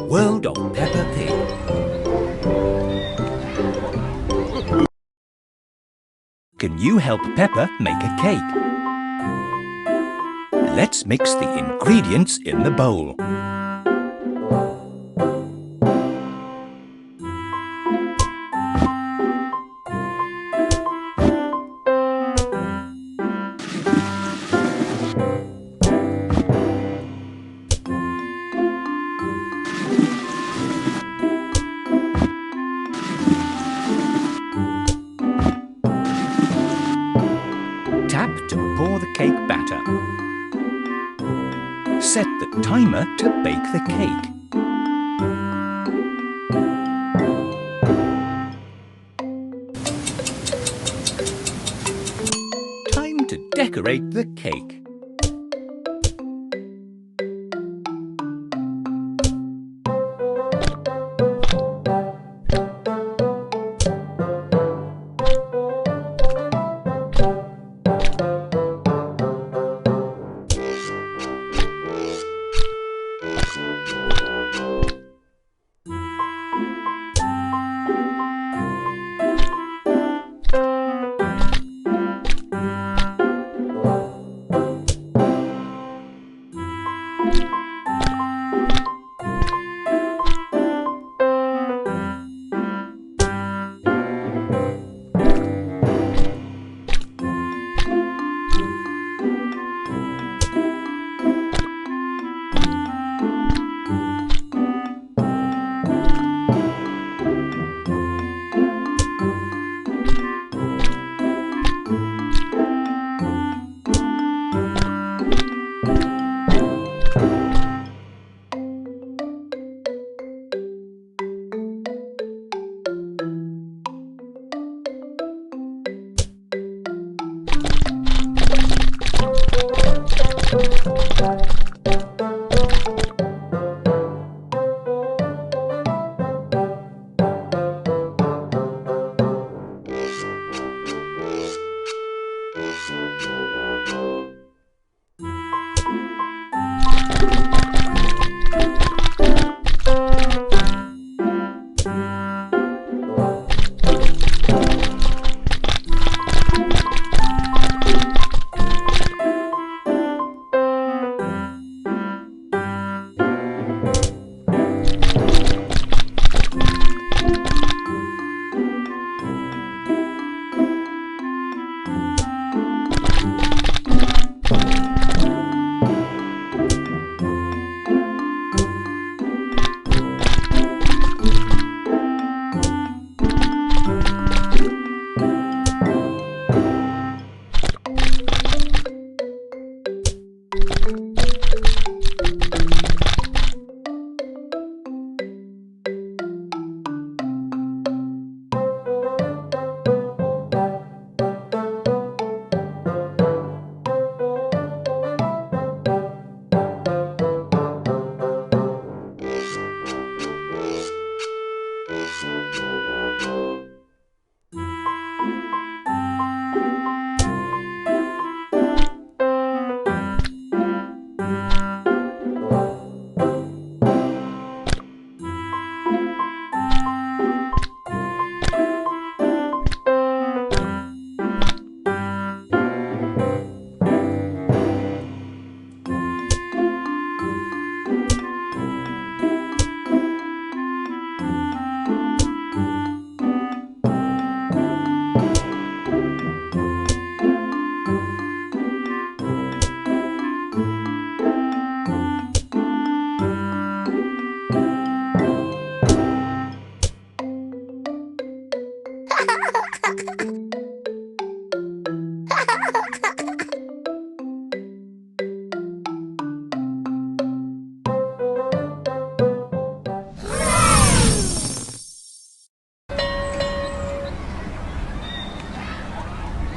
world of Peppa Pig. Can you help Peppa make a cake? Let's mix the ingredients in the bowl. Tap to pour the cake batter. Set the timer to bake the cake. Time to decorate the cake.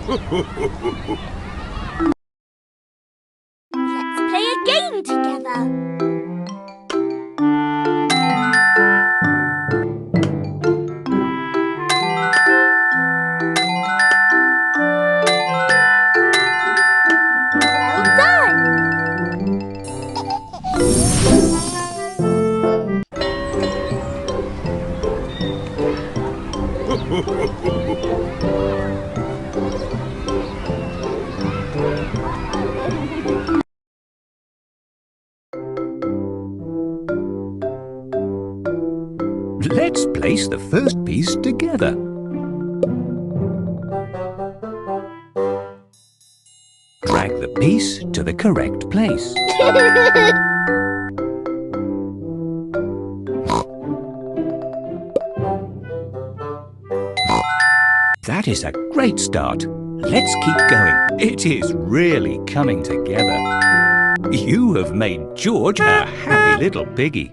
Let's play a game together. Well done! Let's place the first piece together. Drag the piece to the correct place. That is a great start. Let's keep going. It is really coming together. You have made George a happy little piggy.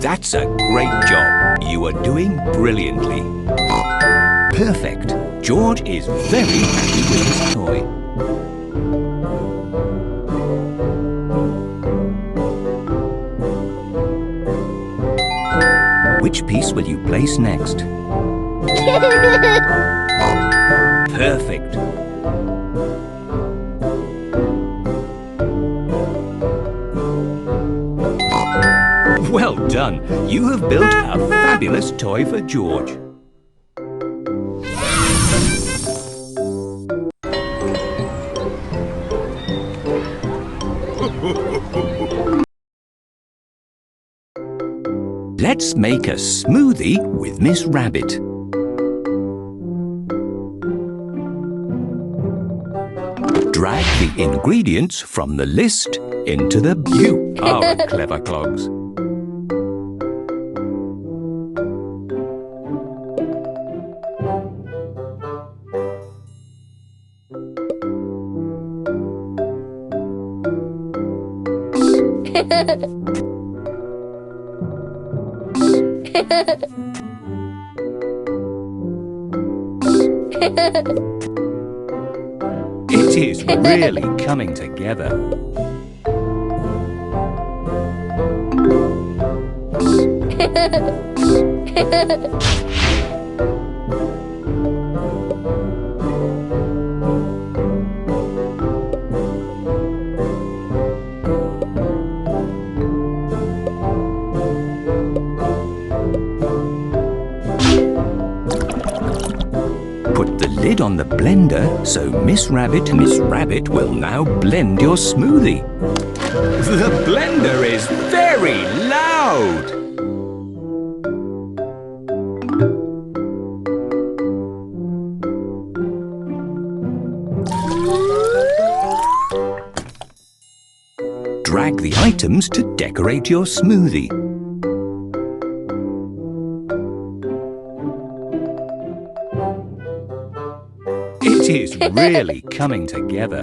That's a great job. You are doing brilliantly. Perfect. George is very happy with his toy. Which piece will you place next? Perfect. Well done! You have built a fabulous toy for George. Let's make a smoothie with Miss Rabbit. Drag the ingredients from the list into the... You are a clever clogs. It is really coming together. Put the lid on the blender so Miss Rabbit will now blend your smoothie. The blender is very loud! Drag the items to decorate your smoothie. It is really coming together.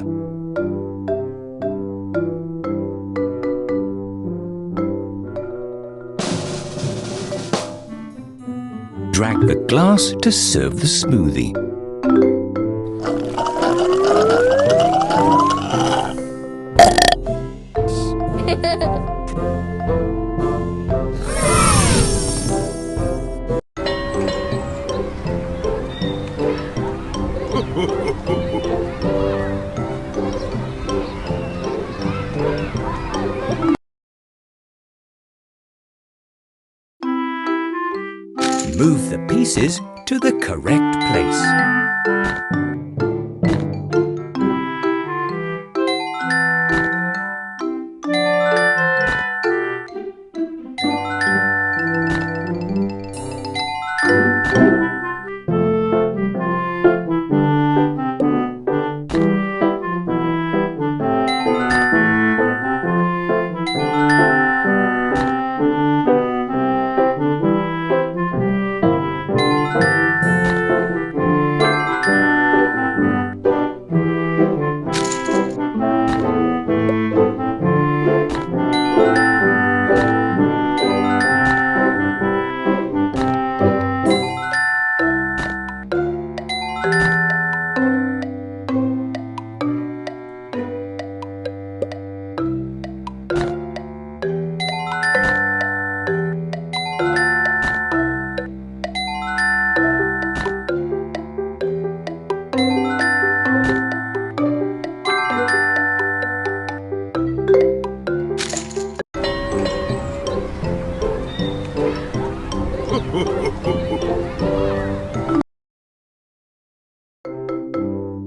Drag the glass to serve the smoothie. Move the pieces to the correct place.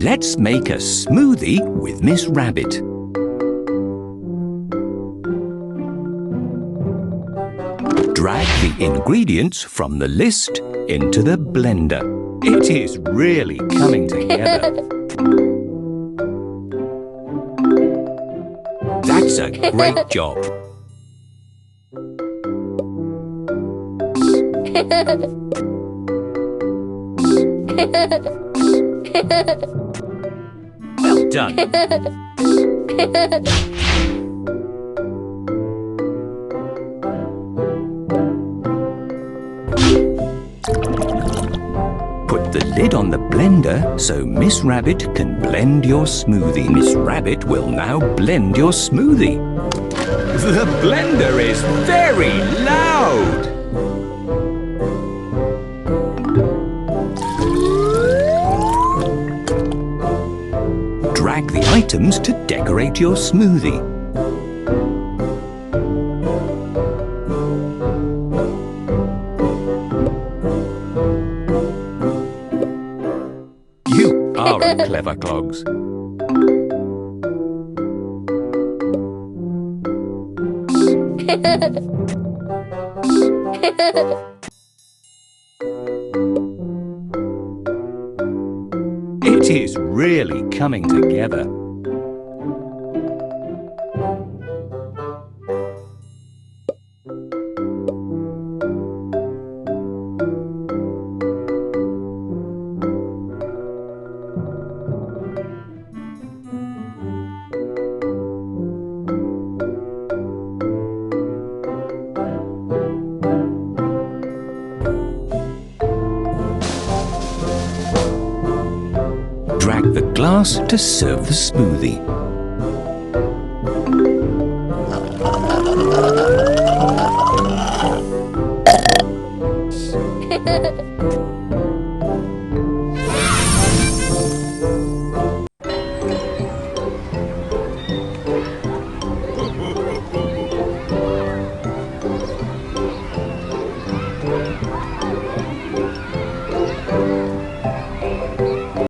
Let's make a smoothie with Miss Rabbit. Drag the ingredients from the list into the blender. It is really coming together. That's a great job. Well done. Put the lid on the blender so Miss Rabbit can blend your smoothie. Miss Rabbit will now blend your smoothie. The blender is very loud. Drag the items to decorate your smoothie. You are a clever clogs. It is really coming together. Drag the glass to serve the smoothie.